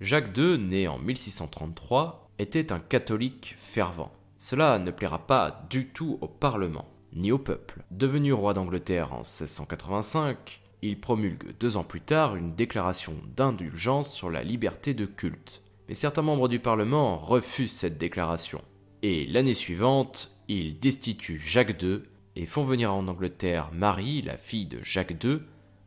Jacques II, né en 1633, était un catholique fervent. Cela ne plaira pas du tout au Parlement, ni au peuple. Devenu roi d'Angleterre en 1685, il promulgue 2 ans plus tard une déclaration d'indulgence sur la liberté de culte. Mais certains membres du Parlement refusent cette déclaration. Et l'année suivante, ils destituent Jacques II et font venir en Angleterre Marie, la fille de Jacques II,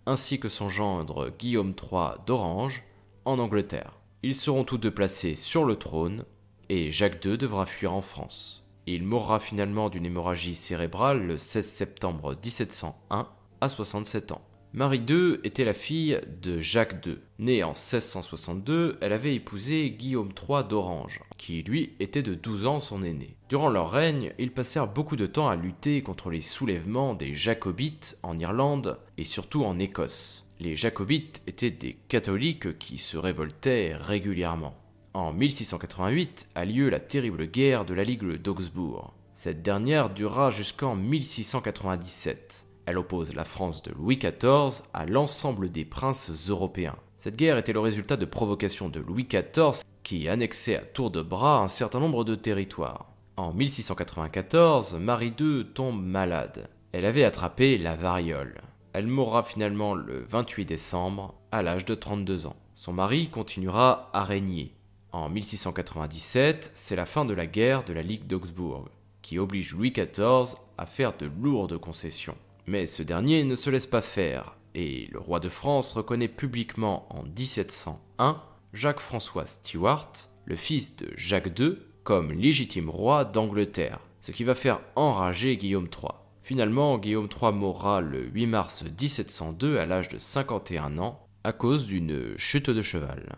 ainsi que son gendre Guillaume III d'Orange, en Angleterre. Ils seront tous deux placés sur le trône, et Jacques II devra fuir en France. Il mourra finalement d'une hémorragie cérébrale le 16 septembre 1701 à 67 ans. Marie II était la fille de Jacques II. Née en 1662, elle avait épousé Guillaume III d'Orange, qui lui était de 12 ans son aîné. Durant leur règne, ils passèrent beaucoup de temps à lutter contre les soulèvements des Jacobites en Irlande et surtout en Écosse. Les Jacobites étaient des catholiques qui se révoltaient régulièrement. En 1688 a lieu la terrible guerre de la Ligue d'Augsbourg. Cette dernière dura jusqu'en 1697. Elle oppose la France de Louis XIV à l'ensemble des princes européens. Cette guerre était le résultat de provocations de Louis XIV qui annexait à tour de bras un certain nombre de territoires. En 1694, Marie II tombe malade. Elle avait attrapé la variole. Elle mourra finalement le 28 décembre à l'âge de 32 ans. Son mari continuera à régner. En 1697, c'est la fin de la guerre de la Ligue d'Augsbourg, qui oblige Louis XIV à faire de lourdes concessions. Mais ce dernier ne se laisse pas faire, et le roi de France reconnaît publiquement en 1701 Jacques-François Stuart, le fils de Jacques II, comme légitime roi d'Angleterre, ce qui va faire enrager Guillaume III. Finalement, Guillaume III mourra le 8 mars 1702 à l'âge de 51 ans à cause d'une chute de cheval.